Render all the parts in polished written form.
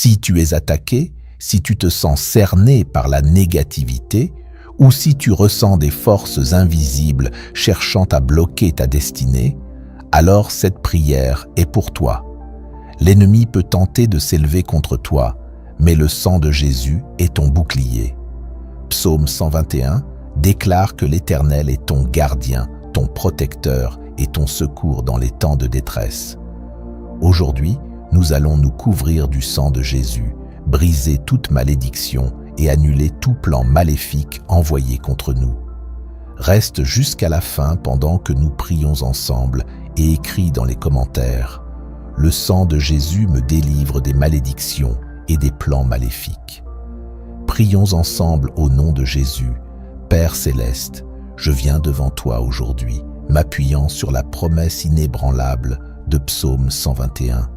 Si tu es attaqué, si tu te sens cerné par la négativité, ou si tu ressens des forces invisibles cherchant à bloquer ta destinée, alors cette prière est pour toi. L'ennemi peut tenter de s'élever contre toi, mais le sang de Jésus est ton bouclier. Psaume 121 déclare que l'Éternel est ton gardien, ton protecteur et ton secours dans les temps de détresse. Aujourd'hui, nous allons nous couvrir du sang de Jésus, briser toute malédiction et annuler tout plan maléfique envoyé contre nous. Reste jusqu'à la fin pendant que nous prions ensemble et écris dans les commentaires « Le sang de Jésus me délivre des malédictions et des plans maléfiques ». Prions ensemble au nom de Jésus. Père céleste, je viens devant toi aujourd'hui, m'appuyant sur la promesse inébranlable de Psaume 121.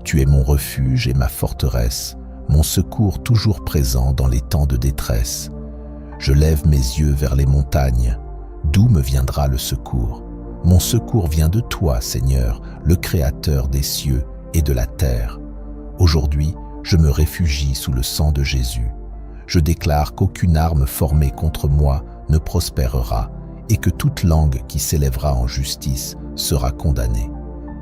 Tu es mon refuge et ma forteresse, mon secours toujours présent dans les temps de détresse. Je lève mes yeux vers les montagnes. D'où me viendra le secours? Mon secours vient de toi, Seigneur, le Créateur des cieux et de la terre. Aujourd'hui, je me réfugie sous le sang de Jésus. Je déclare qu'aucune arme formée contre moi ne prospérera et que toute langue qui s'élèvera en justice sera condamnée.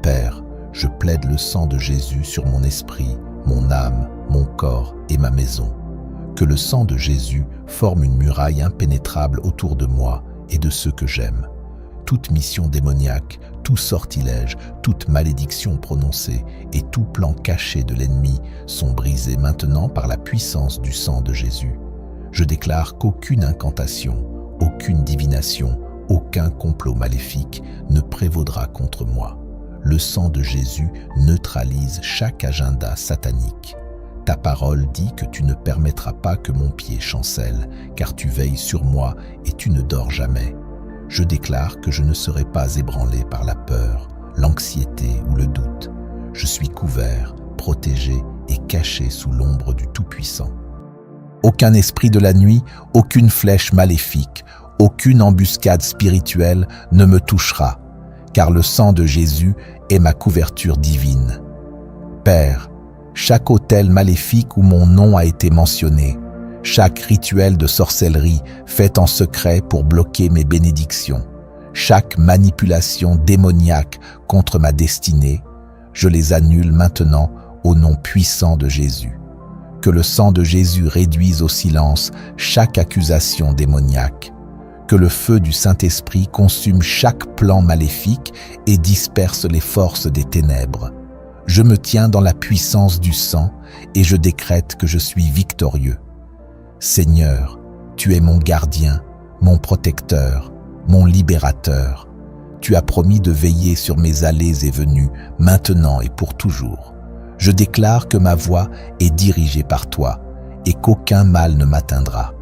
Père, je plaide le sang de Jésus sur mon esprit, mon âme, mon corps et ma maison. Que le sang de Jésus forme une muraille impénétrable autour de moi et de ceux que j'aime. Toute mission démoniaque, tout sortilège, toute malédiction prononcée et tout plan caché de l'ennemi sont brisés maintenant par la puissance du sang de Jésus. Je déclare qu'aucune incantation, aucune divination, aucun complot maléfique ne prévaudra contre moi. Le sang de Jésus neutralise chaque agenda satanique. Ta parole dit que tu ne permettras pas que mon pied chancelle, car tu veilles sur moi et tu ne dors jamais. Je déclare que je ne serai pas ébranlé par la peur, l'anxiété ou le doute. Je suis couvert, protégé et caché sous l'ombre du Tout-Puissant. Aucun esprit de la nuit, aucune flèche maléfique, aucune embuscade spirituelle ne me touchera, car le sang de Jésus est ma couverture divine. Père, chaque autel maléfique où mon nom a été mentionné, chaque rituel de sorcellerie fait en secret pour bloquer mes bénédictions, chaque manipulation démoniaque contre ma destinée, je les annule maintenant au nom puissant de Jésus. Que le sang de Jésus réduise au silence chaque accusation démoniaque. Que le feu du Saint-Esprit consume chaque plan maléfique et disperse les forces des ténèbres. Je me tiens dans la puissance du sang et je décrète que je suis victorieux. Seigneur, tu es mon gardien, mon protecteur, mon libérateur. Tu as promis de veiller sur mes allées et venues, maintenant et pour toujours. Je déclare que ma voie est dirigée par toi et qu'aucun mal ne m'atteindra.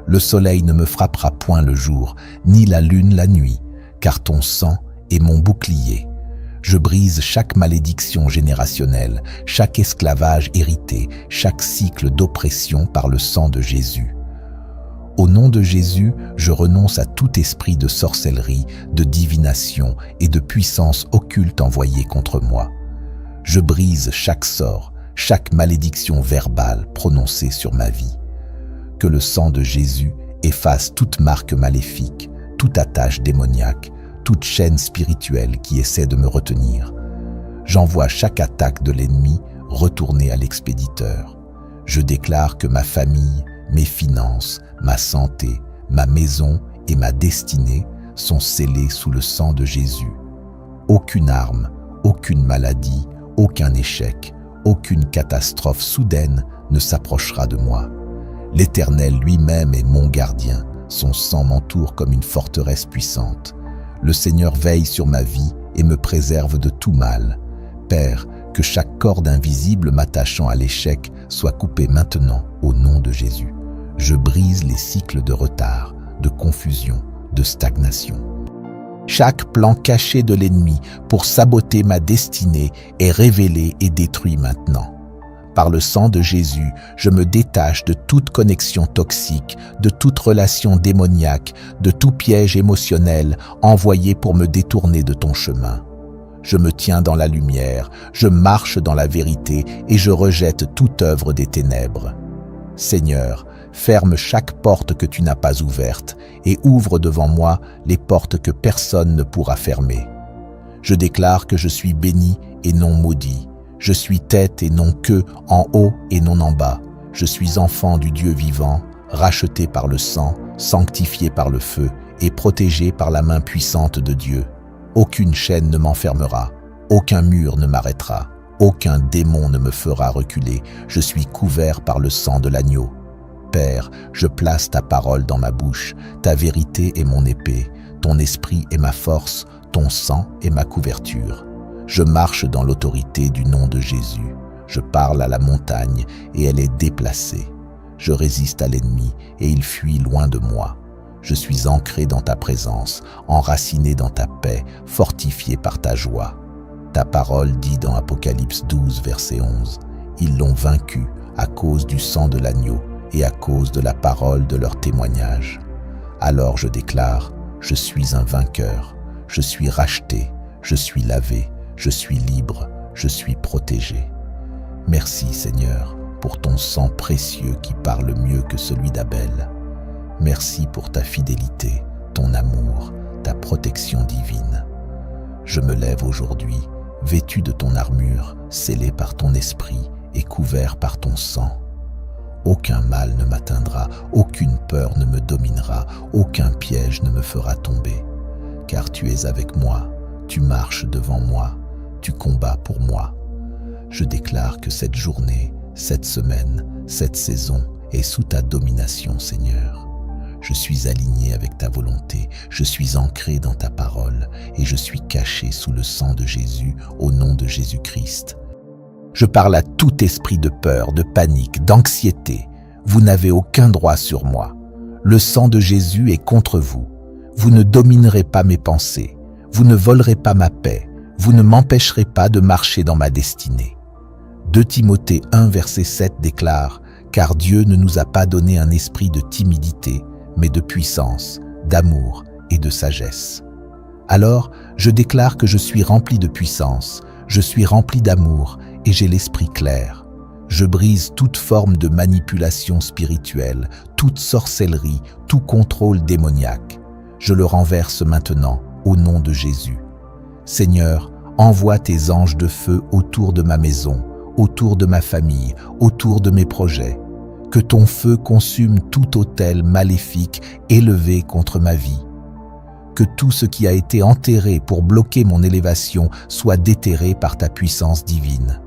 Le soleil ne me frappera point le jour, ni la lune la nuit, car ton sang est mon bouclier. Je brise chaque malédiction générationnelle, chaque esclavage hérité, chaque cycle d'oppression par le sang de Jésus. Au nom de Jésus, je renonce à tout esprit de sorcellerie, de divination et de puissance occulte envoyée contre moi. Je brise chaque sort, chaque malédiction verbale prononcée sur ma vie. Que le sang de Jésus efface toute marque maléfique, toute attache démoniaque, toute chaîne spirituelle qui essaie de me retenir. J'envoie chaque attaque de l'ennemi retourner à l'expéditeur. Je déclare que ma famille, mes finances, ma santé, ma maison et ma destinée sont scellées sous le sang de Jésus. Aucune arme, aucune maladie, aucun échec, aucune catastrophe soudaine ne s'approchera de moi. L'Éternel lui-même est mon gardien, son sang m'entoure comme une forteresse puissante. Le Seigneur veille sur ma vie et me préserve de tout mal. Père, que chaque corde invisible m'attachant à l'échec soit coupée maintenant au nom de Jésus. Je brise les cycles de retard, de confusion, de stagnation. Chaque plan caché de l'ennemi pour saboter ma destinée est révélé et détruit maintenant. Par le sang de Jésus, je me détache de toute connexion toxique, de toute relation démoniaque, de tout piège émotionnel envoyé pour me détourner de ton chemin. Je me tiens dans la lumière, je marche dans la vérité et je rejette toute œuvre des ténèbres. Seigneur, ferme chaque porte que tu n'as pas ouverte et ouvre devant moi les portes que personne ne pourra fermer. Je déclare que je suis béni et non maudit. Je suis tête et non queue, en haut et non en bas. Je suis enfant du Dieu vivant, racheté par le sang, sanctifié par le feu et protégé par la main puissante de Dieu. Aucune chaîne ne m'enfermera, aucun mur ne m'arrêtera, aucun démon ne me fera reculer. Je suis couvert par le sang de l'agneau. Père, je place ta parole dans ma bouche, ta vérité est mon épée, ton esprit est ma force, ton sang est ma couverture. Je marche dans l'autorité du nom de Jésus. Je parle à la montagne et elle est déplacée. Je résiste à l'ennemi et il fuit loin de moi. Je suis ancré dans ta présence, enraciné dans ta paix, fortifié par ta joie. Ta parole dit dans Apocalypse 12, verset 11, « Ils l'ont vaincu à cause du sang de l'agneau et à cause de la parole de leur témoignage. » Alors je déclare, je suis un vainqueur, je suis racheté, je suis lavé, je suis libre, je suis protégé. Merci Seigneur pour ton sang précieux qui parle mieux que celui d'Abel. Merci pour ta fidélité, ton amour, ta protection divine. Je me lève aujourd'hui, vêtu de ton armure, scellé par ton esprit et couvert par ton sang. Aucun mal ne m'atteindra, aucune peur ne me dominera, aucun piège ne me fera tomber. Car tu es avec moi, tu marches devant moi, tu combats pour moi. Je déclare que cette journée, cette semaine, cette saison est sous ta domination, Seigneur. Je suis aligné avec ta volonté, je suis ancré dans ta parole et je suis caché sous le sang de Jésus au nom de Jésus-Christ. Je parle à tout esprit de peur, de panique, d'anxiété. Vous n'avez aucun droit sur moi. Le sang de Jésus est contre vous. Vous ne dominerez pas mes pensées. Vous ne volerez pas ma paix. Vous ne m'empêcherez pas de marcher dans ma destinée. 2 Timothée 1, verset 7 déclare « Car Dieu ne nous a pas donné un esprit de timidité, mais de puissance, d'amour et de sagesse. » Alors, je déclare que je suis rempli de puissance, je suis rempli d'amour et j'ai l'esprit clair. Je brise toute forme de manipulation spirituelle, toute sorcellerie, tout contrôle démoniaque. Je le renverse maintenant au nom de Jésus. Seigneur, envoie tes anges de feu autour de ma maison, autour de ma famille, autour de mes projets. Que ton feu consume tout autel maléfique élevé contre ma vie. Que tout ce qui a été enterré pour bloquer mon élévation soit déterré par ta puissance divine.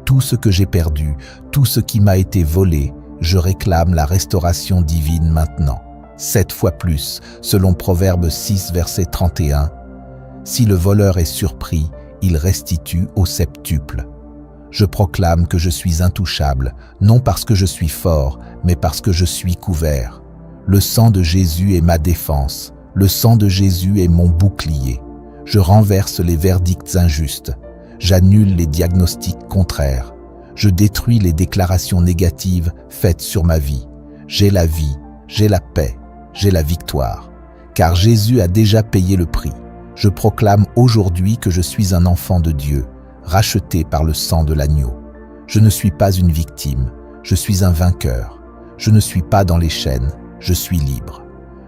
Tout ce que j'ai perdu, tout ce qui m'a été volé, je réclame la restauration divine maintenant. 7 fois plus, selon Proverbe 6, verset 31. Si le voleur est surpris, il restitue au septuple. Je proclame que je suis intouchable, non parce que je suis fort, mais parce que je suis couvert. Le sang de Jésus est ma défense. Le sang de Jésus est mon bouclier. Je renverse les verdicts injustes. J'annule les diagnostics contraires. Je détruis les déclarations négatives faites sur ma vie. J'ai la vie, j'ai la paix, j'ai la victoire. Car Jésus a déjà payé le prix. Je proclame aujourd'hui que je suis un enfant de Dieu, racheté par le sang de l'agneau. Je ne suis pas une victime, je suis un vainqueur. Je ne suis pas dans les chaînes, je suis libre.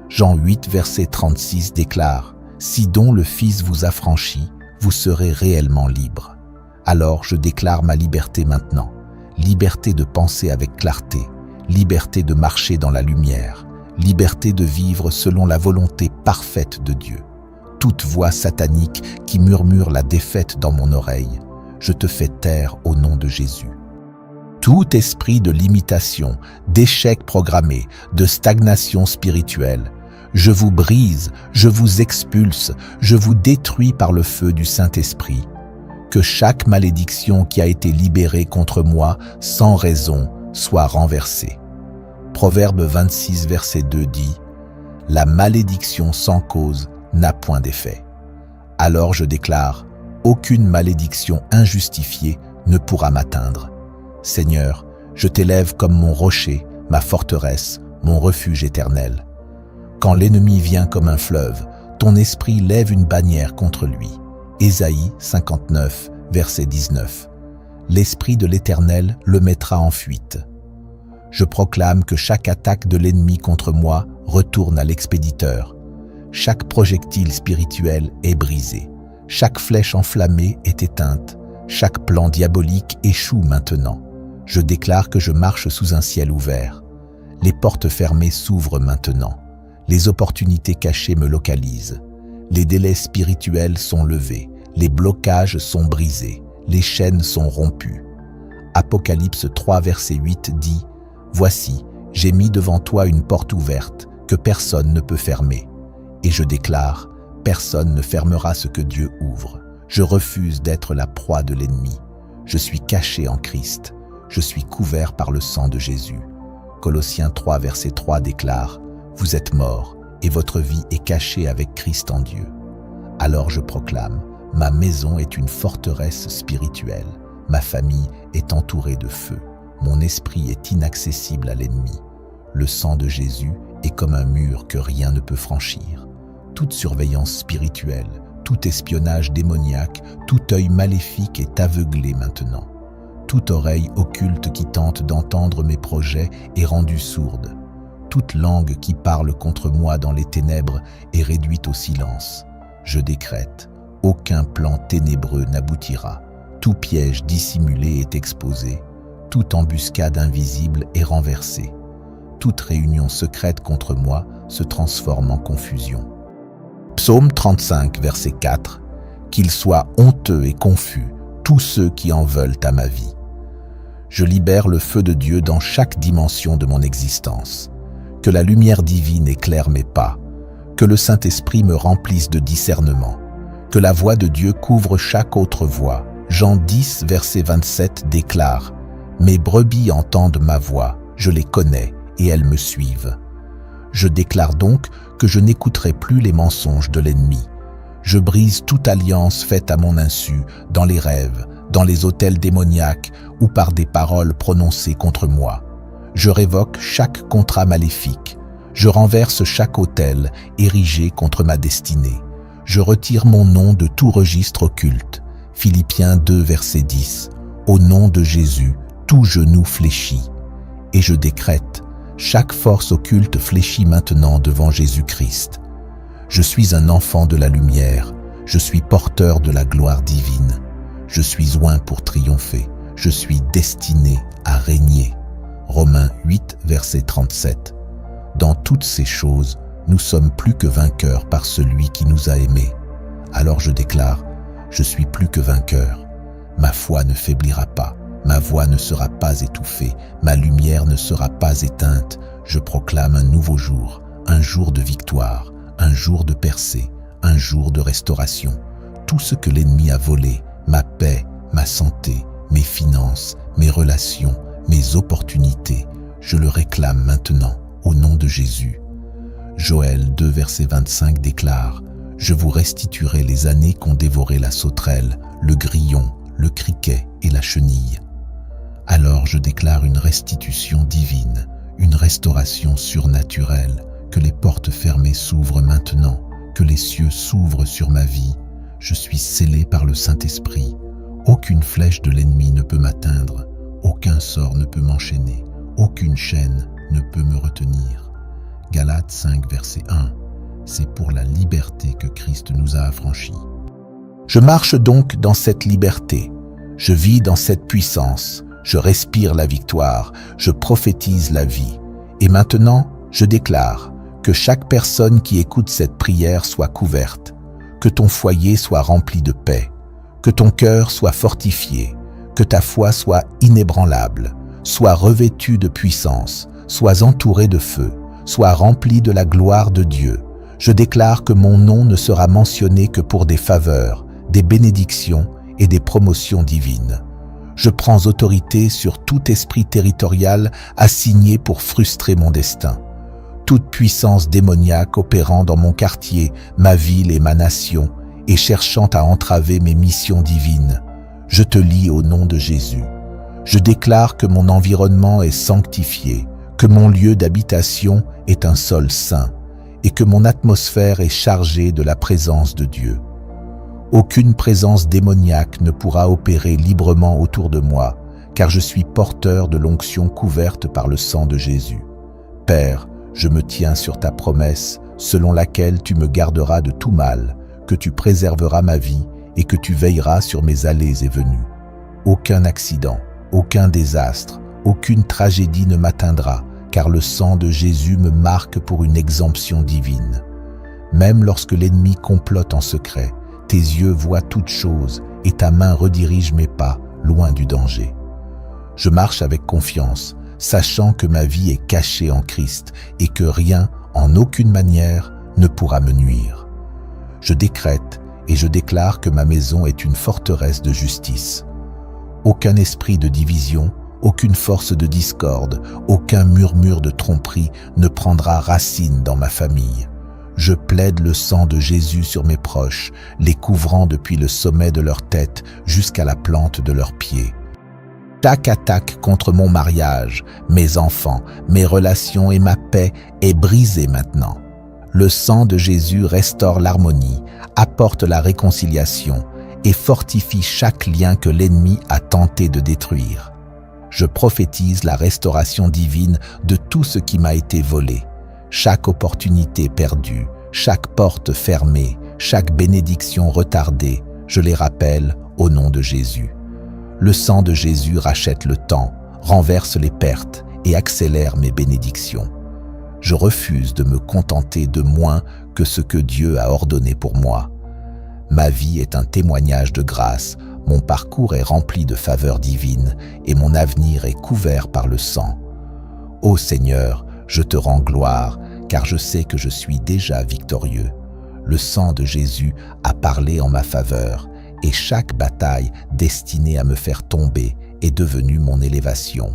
Jean 8, verset 36 déclare « Si donc le Fils vous affranchit, vous serez réellement libre. » Alors je déclare ma liberté maintenant, liberté de penser avec clarté, liberté de marcher dans la lumière, liberté de vivre selon la volonté parfaite de Dieu. Toute voix satanique qui murmure la défaite dans mon oreille, je te fais taire au nom de Jésus. Tout esprit de limitation, d'échec programmé, de stagnation spirituelle, je vous brise, je vous expulse, je vous détruis par le feu du Saint-Esprit. Que chaque malédiction qui a été libérée contre moi sans raison soit renversée. Proverbe 26, verset 2 dit « La malédiction sans cause n'a point d'effet. » Alors je déclare « Aucune malédiction injustifiée ne pourra m'atteindre. » Seigneur, je t'élève comme mon rocher, ma forteresse, mon refuge éternel. Quand l'ennemi vient comme un fleuve, ton esprit lève une bannière contre lui. Ésaïe 59, verset 19. L'Esprit de l'Éternel le mettra en fuite. Je proclame que chaque attaque de l'ennemi contre moi retourne à l'expéditeur. Chaque projectile spirituel est brisé. Chaque flèche enflammée est éteinte. Chaque plan diabolique échoue maintenant. Je déclare que je marche sous un ciel ouvert. Les portes fermées s'ouvrent maintenant. Les opportunités cachées me localisent. Les délais spirituels sont levés. Les blocages sont brisés. Les chaînes sont rompues. Apocalypse 3, verset 8 dit « Voici, j'ai mis devant toi une porte ouverte que personne ne peut fermer. Et je déclare, personne ne fermera ce que Dieu ouvre. Je refuse d'être la proie de l'ennemi. Je suis caché en Christ. Je suis couvert par le sang de Jésus. » Colossiens 3, verset 3 déclare « Vous êtes morts et votre vie est cachée avec Christ en Dieu. » Alors je proclame, ma maison est une forteresse spirituelle. Ma famille est entourée de feu. Mon esprit est inaccessible à l'ennemi. Le sang de Jésus est comme un mur que rien ne peut franchir. Toute surveillance spirituelle, tout espionnage démoniaque, tout œil maléfique est aveuglé maintenant. Toute oreille occulte qui tente d'entendre mes projets est rendue sourde. Toute langue qui parle contre moi dans les ténèbres est réduite au silence. Je décrète, aucun plan ténébreux n'aboutira. Tout piège dissimulé est exposé. Toute embuscade invisible est renversée. Toute réunion secrète contre moi se transforme en confusion. Psaume 35, verset 4. Qu'ils soient honteux et confus, tous ceux qui en veulent à ma vie. Je libère le feu de Dieu dans chaque dimension de mon existence. Que la lumière divine éclaire mes pas. Que le Saint-Esprit me remplisse de discernement. Que la voix de Dieu couvre chaque autre voix. Jean 10, verset 27 déclare « Mes brebis entendent ma voix, je les connais et elles me suivent. » Je déclare donc que je n'écouterai plus les mensonges de l'ennemi. Je brise toute alliance faite à mon insu, dans les rêves, dans les autels démoniaques ou par des paroles prononcées contre moi. Je révoque chaque contrat maléfique. Je renverse chaque autel érigé contre ma destinée. Je retire mon nom de tout registre occulte. Philippiens 2, verset 10. Au nom de Jésus, tout genou fléchit. Et je décrète, chaque force occulte fléchit maintenant devant Jésus-Christ. Je suis un enfant de la lumière. Je suis porteur de la gloire divine. Je suis oint pour triompher. Je suis destiné à régner. Romains 8, verset 37. Dans toutes ces choses, nous sommes plus que vainqueurs par celui qui nous a aimés. Alors je déclare, je suis plus que vainqueur. Ma foi ne faiblira pas, ma voix ne sera pas étouffée, ma lumière ne sera pas éteinte. Je proclame un nouveau jour, un jour de victoire, un jour de percée, un jour de restauration. Tout ce que l'ennemi a volé, ma paix, ma santé, mes finances, mes relations, mes opportunités, je le réclame maintenant au nom de Jésus. Joël 2, verset 25 déclare « Je vous restituerai les années qu'ont dévoré la sauterelle, le grillon, le criquet et la chenille. » Alors je déclare une restitution divine, une restauration surnaturelle, que les portes fermées s'ouvrent maintenant, que les cieux s'ouvrent sur ma vie. Je suis scellé par le Saint-Esprit. Aucune flèche de l'ennemi ne peut m'atteindre, aucun sort ne peut m'enchaîner, aucune chaîne ne peut me retenir. Galates 5, verset 1. C'est pour la liberté que Christ nous a affranchis. Je marche donc dans cette liberté. Je vis dans cette puissance. Je respire la victoire. Je prophétise la vie. Et maintenant, je déclare que chaque personne qui écoute cette prière soit couverte, que ton foyer soit rempli de paix, que ton cœur soit fortifié, que ta foi soit inébranlable, sois revêtu de puissance, sois entouré de feu, sois rempli de la gloire de Dieu. Je déclare que mon nom ne sera mentionné que pour des faveurs, des bénédictions et des promotions divines. Je prends autorité sur tout esprit territorial assigné pour frustrer mon destin. Toute puissance démoniaque opérant dans mon quartier, ma ville et ma nation, et cherchant à entraver mes missions divines, je te lie au nom de Jésus. Je déclare que mon environnement est sanctifié, que mon lieu d'habitation est un sol saint, et que mon atmosphère est chargée de la présence de Dieu. Aucune présence démoniaque ne pourra opérer librement autour de moi, car je suis porteur de l'onction couverte par le sang de Jésus. Père, je me tiens sur ta promesse, selon laquelle tu me garderas de tout mal, que tu préserveras ma vie et que tu veilleras sur mes allées et venues. Aucun accident, aucun désastre, aucune tragédie ne m'atteindra, car le sang de Jésus me marque pour une exemption divine. Même lorsque l'ennemi complote en secret, tes yeux voient toutes choses et ta main redirige mes pas loin du danger. Je marche avec confiance, sachant que ma vie est cachée en Christ et que rien, en aucune manière, ne pourra me nuire. Je décrète et je déclare que ma maison est une forteresse de justice. Aucun esprit de division, aucune force de discorde, aucun murmure de tromperie ne prendra racine dans ma famille. Je plaide le sang de Jésus sur mes proches, les couvrant depuis le sommet de leur tête jusqu'à la plante de leurs pieds. Chaque attaque contre mon mariage, mes enfants, mes relations et ma paix est brisée maintenant. Le sang de Jésus restaure l'harmonie, apporte la réconciliation et fortifie chaque lien que l'ennemi a tenté de détruire. Je prophétise la restauration divine de tout ce qui m'a été volé. Chaque opportunité perdue, chaque porte fermée, chaque bénédiction retardée, je les rappelle au nom de Jésus. Le sang de Jésus rachète le temps, renverse les pertes et accélère mes bénédictions. Je refuse de me contenter de moins que ce que Dieu a ordonné pour moi. Ma vie est un témoignage de grâce, mon parcours est rempli de faveurs divines et mon avenir est couvert par le sang. Ô Seigneur, je te rends gloire, car je sais que je suis déjà victorieux. Le sang de Jésus a parlé en ma faveur, et chaque bataille destinée à me faire tomber est devenue mon élévation.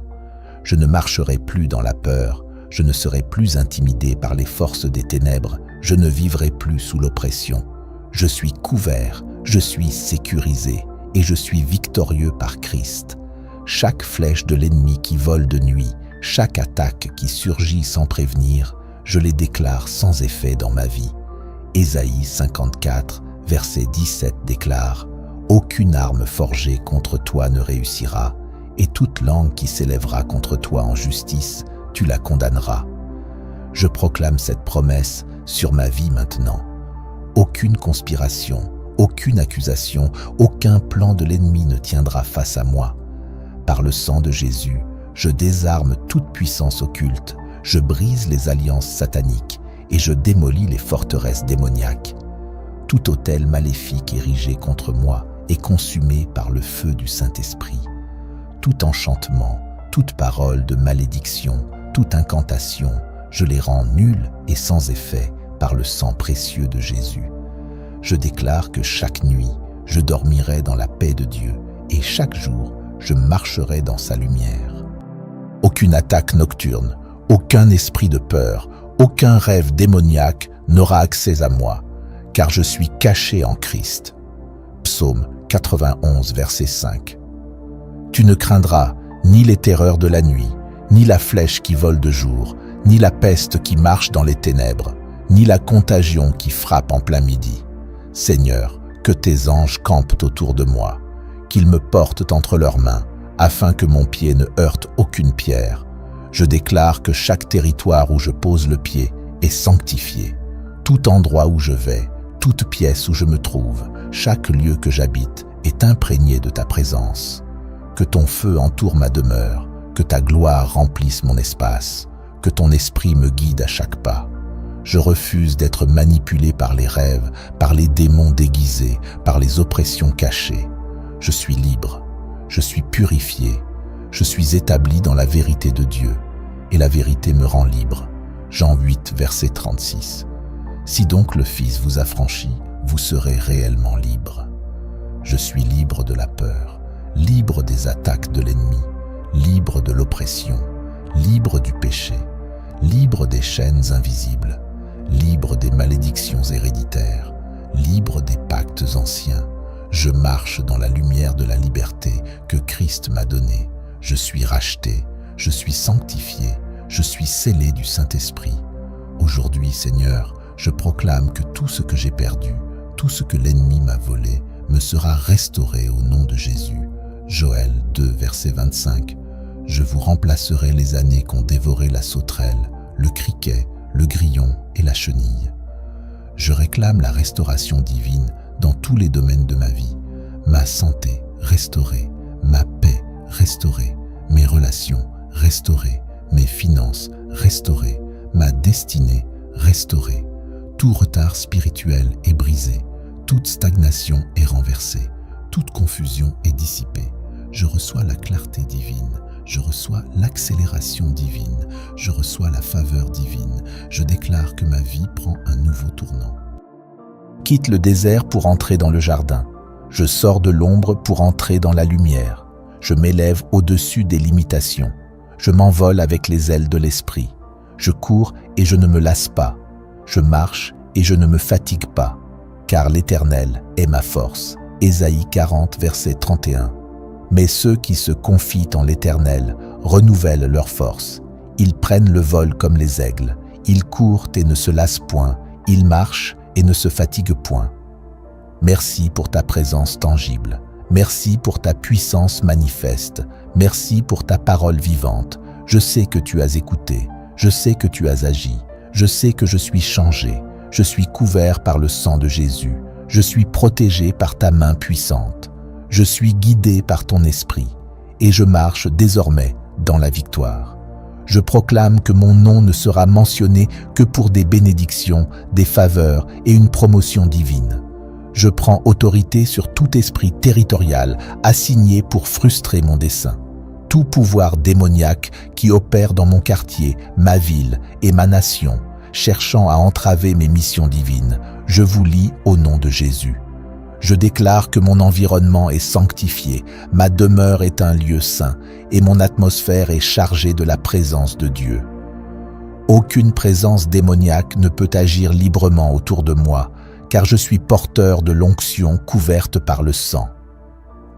Je ne marcherai plus dans la peur, je ne serai plus intimidé par les forces des ténèbres, je ne vivrai plus sous l'oppression. Je suis couvert, je suis sécurisé, et je suis victorieux par Christ. Chaque flèche de l'ennemi qui vole de nuit, chaque attaque qui surgit sans prévenir, je les déclare sans effet dans ma vie. Ésaïe 54, verset 17 déclare « Aucune arme forgée contre toi ne réussira, et toute langue qui s'élèvera contre toi en justice, tu la condamneras. » Je proclame cette promesse sur ma vie maintenant. Aucune conspiration, aucune accusation, aucun plan de l'ennemi ne tiendra face à moi. Par le sang de Jésus, je désarme toute puissance occulte, je brise les alliances sataniques et je démolis les forteresses démoniaques. Tout autel maléfique érigé contre moi est consumé par le feu du Saint-Esprit. Tout enchantement, toute parole de malédiction, toute incantation, je les rends nuls et sans effet par le sang précieux de Jésus. Je déclare que chaque nuit, je dormirai dans la paix de Dieu et chaque jour, je marcherai dans sa lumière. Aucune attaque nocturne, aucun esprit de peur, aucun rêve démoniaque n'aura accès à moi, car je suis caché en Christ. Psaume 91, verset 5. Tu ne craindras ni les terreurs de la nuit, ni la flèche qui vole de jour, ni la peste qui marche dans les ténèbres, ni la contagion qui frappe en plein midi. Seigneur, que tes anges campent autour de moi, qu'ils me portent entre leurs mains, afin que mon pied ne heurte aucune pierre. Je déclare que chaque territoire où je pose le pied est sanctifié. Tout endroit où je vais, toute pièce où je me trouve, chaque lieu que j'habite est imprégné de ta présence. Que ton feu entoure ma demeure, que ta gloire remplisse mon espace, que ton esprit me guide à chaque pas. Je refuse d'être manipulé par les rêves, par les démons déguisés, par les oppressions cachées. Je suis libre, je suis purifié, je suis établi dans la vérité de Dieu, et la vérité me rend libre. Jean 8, verset 36. Si donc le Fils vous affranchit, vous serez réellement libre. Je suis libre de la peur, libre des attaques de l'ennemi, libre de l'oppression, libre du péché, libre des chaînes invisibles, libre des malédictions héréditaires, libre des pactes anciens. Je marche dans la lumière de la liberté que Christ m'a donnée. Je suis racheté, je suis sanctifié, je suis scellé du Saint-Esprit. Aujourd'hui, Seigneur, je proclame que tout ce que j'ai perdu, tout ce que l'ennemi m'a volé, me sera restaurée au nom de Jésus. Joël 2, verset 25. Je vous remplacerai les années qu'ont dévoré la sauterelle, le criquet, le grillon et la chenille. Je réclame la restauration divine dans tous les domaines de ma vie. Ma santé restaurée, ma paix restaurée, mes relations restaurées, mes finances restaurées, ma destinée restaurée. Tout retard spirituel est brisé, toute stagnation est renversée, toute confusion est dissipée. Je reçois la clarté divine, je reçois l'accélération divine, je reçois la faveur divine. Je déclare que ma vie prend un nouveau tournant. Quitte le désert pour entrer dans le jardin. Je sors de l'ombre pour entrer dans la lumière. Je m'élève au-dessus des limitations. Je m'envole avec les ailes de l'esprit. Je cours et je ne me lasse pas. Je marche et je ne me fatigue pas, car l'Éternel est ma force. Ésaïe 40, verset 31. Mais ceux qui se confient en l'Éternel renouvellent leur force. Ils prennent le vol comme les aigles. Ils courent et ne se lassent point. Ils marchent et ne se fatiguent point. Merci pour ta présence tangible. Merci pour ta puissance manifeste. Merci pour ta parole vivante. Je sais que tu as écouté. Je sais que tu as agi. Je sais que je suis changé. Je suis couvert par le sang de Jésus. Je suis protégé par ta main puissante. Je suis guidé par ton esprit. Et je marche désormais dans la victoire. Je proclame que mon nom ne sera mentionné que pour des bénédictions, des faveurs et une promotion divine. Je prends autorité sur tout esprit territorial assigné pour frustrer mon dessein. Tout pouvoir démoniaque qui opère dans mon quartier, ma ville et ma nation, cherchant à entraver mes missions divines, je vous lie au nom de Jésus. Je déclare que mon environnement est sanctifié, ma demeure est un lieu saint et mon atmosphère est chargée de la présence de Dieu. Aucune présence démoniaque ne peut agir librement autour de moi, car je suis porteur de l'onction couverte par le sang.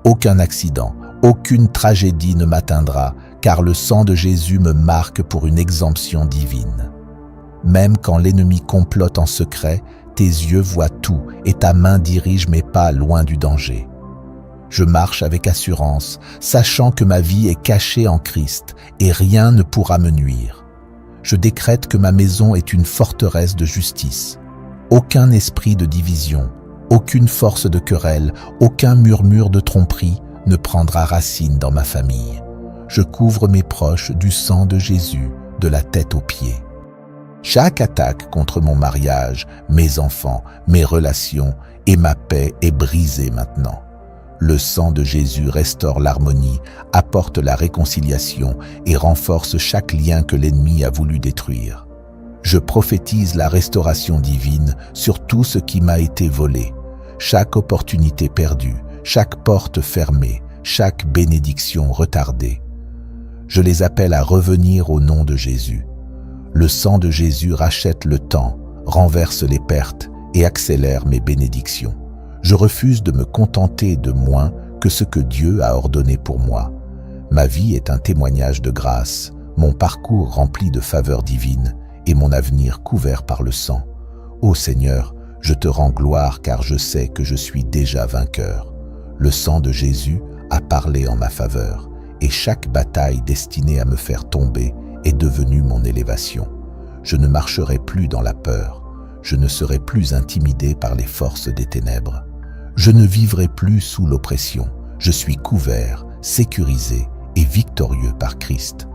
Aucun accident, aucune tragédie ne m'atteindra, car le sang de Jésus me marque pour une exemption divine. Même quand l'ennemi complote en secret, tes yeux voient tout et ta main dirige mes pas loin du danger. Je marche avec assurance, sachant que ma vie est cachée en Christ et rien ne pourra me nuire. Je décrète que ma maison est une forteresse de justice. Aucun esprit de division, aucune force de querelle, aucun murmure de tromperie ne prendra racine dans ma famille. Je couvre mes proches du sang de Jésus, de la tête aux pieds. Chaque attaque contre mon mariage, mes enfants, mes relations et ma paix est brisée maintenant. Le sang de Jésus restaure l'harmonie, apporte la réconciliation et renforce chaque lien que l'ennemi a voulu détruire. Je prophétise la restauration divine sur tout ce qui m'a été volé. Chaque opportunité perdue, chaque porte fermée, chaque bénédiction retardée. Je les appelle à revenir au nom de Jésus. Le sang de Jésus rachète le temps, renverse les pertes et accélère mes bénédictions. Je refuse de me contenter de moins que ce que Dieu a ordonné pour moi. Ma vie est un témoignage de grâce, mon parcours rempli de faveurs divines et mon avenir couvert par le sang. Ô Seigneur, je te rends gloire car je sais que je suis déjà vainqueur. Le sang de Jésus a parlé en ma faveur et chaque bataille destinée à me faire tomber est devenue mon élévation. Je ne marcherai plus dans la peur. Je ne serai plus intimidé par les forces des ténèbres. Je ne vivrai plus sous l'oppression. Je suis couvert, sécurisé et victorieux par Christ.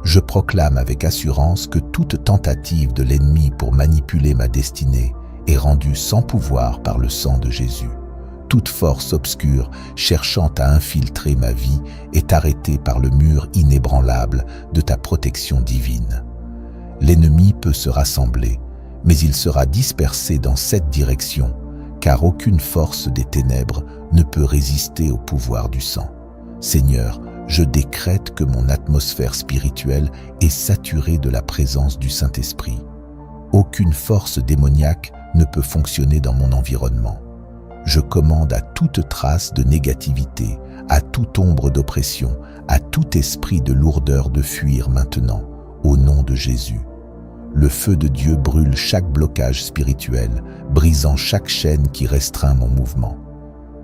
Je proclame avec assurance que toute tentative de l'ennemi pour manipuler ma destinée est rendue sans pouvoir par le sang de Jésus. Toute force obscure cherchant à infiltrer ma vie est arrêtée par le mur inébranlable de ta protection divine. L'ennemi peut se rassembler, mais il sera dispersé dans cette direction, car aucune force des ténèbres ne peut résister au pouvoir du sang. Seigneur, je décrète que mon atmosphère spirituelle est saturée de la présence du Saint-Esprit. Aucune force démoniaque ne peut fonctionner dans mon environnement. Je commande à toute trace de négativité, à toute ombre d'oppression, à tout esprit de lourdeur de fuir maintenant, au nom de Jésus. Le feu de Dieu brûle chaque blocage spirituel, brisant chaque chaîne qui restreint mon mouvement.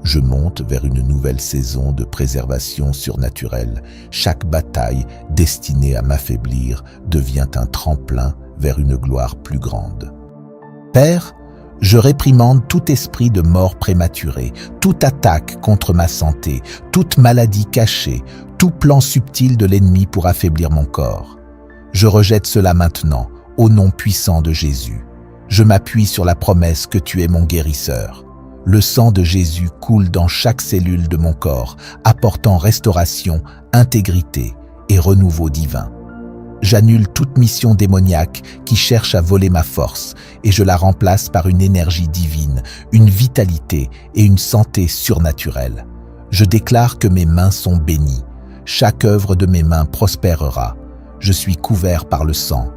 Je monte vers une nouvelle saison de préservation surnaturelle. Chaque bataille destinée à m'affaiblir devient un tremplin vers une gloire plus grande. Père, je réprimande tout esprit de mort prématurée, toute attaque contre ma santé, toute maladie cachée, tout plan subtil de l'ennemi pour affaiblir mon corps. Je rejette cela maintenant, au nom puissant de Jésus. Je m'appuie sur la promesse que tu es mon guérisseur. Le sang de Jésus coule dans chaque cellule de mon corps, apportant restauration, intégrité et renouveau divin. J'annule toute mission démoniaque qui cherche à voler ma force et je la remplace par une énergie divine, une vitalité et une santé surnaturelle. Je déclare que mes mains sont bénies. Chaque œuvre de mes mains prospérera. Je suis couvert par le sang.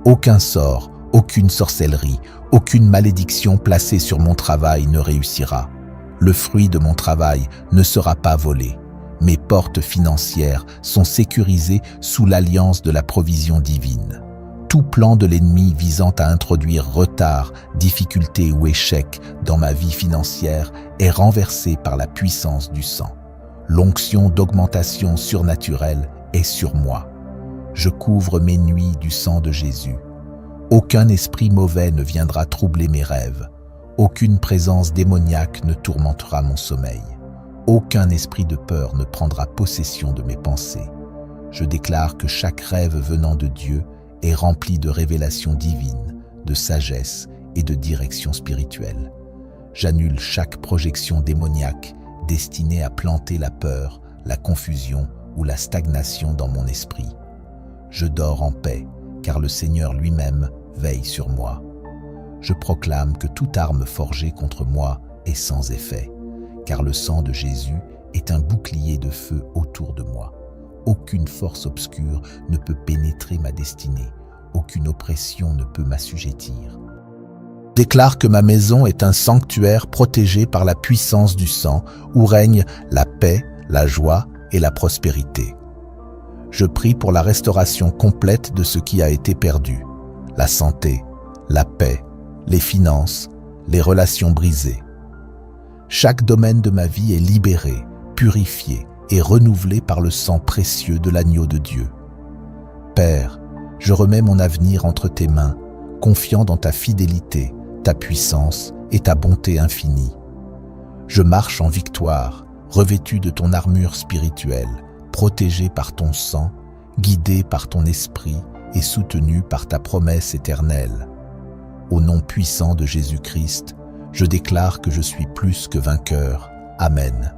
Aucun sort, aucune sorcellerie, aucune malédiction placée sur mon travail ne réussira. Le fruit de mon travail ne sera pas volé. Mes portes financières sont sécurisées sous l'alliance de la provision divine. Tout plan de l'ennemi visant à introduire retard, difficulté ou échec dans ma vie financière est renversé par la puissance du sang. L'onction d'augmentation surnaturelle est sur moi. Je couvre mes nuits du sang de Jésus. Aucun esprit mauvais ne viendra troubler mes rêves. Aucune présence démoniaque ne tourmentera mon sommeil. Aucun esprit de peur ne prendra possession de mes pensées. Je déclare que chaque rêve venant de Dieu est rempli de révélations divines, de sagesse et de direction spirituelle. J'annule chaque projection démoniaque destinée à planter la peur, la confusion ou la stagnation dans mon esprit. Je dors en paix, car le Seigneur lui-même veille sur moi. Je proclame que toute arme forgée contre moi est sans effet, car le sang de Jésus est un bouclier de feu autour de moi. Aucune force obscure ne peut pénétrer ma destinée, aucune oppression ne peut m'assujettir. Je déclare que ma maison est un sanctuaire protégé par la puissance du sang, où règne la paix, la joie et la prospérité. Je prie pour la restauration complète de ce qui a été perdu, la santé, la paix, les finances, les relations brisées. Chaque domaine de ma vie est libéré, purifié et renouvelé par le sang précieux de l'agneau de Dieu. Père, je remets mon avenir entre tes mains, confiant dans ta fidélité, ta puissance et ta bonté infinie. Je marche en victoire, revêtu de ton armure spirituelle, protégé par ton sang, guidé par ton esprit et soutenu par ta promesse éternelle. Au nom puissant de Jésus-Christ, je déclare que je suis plus que vainqueur. Amen.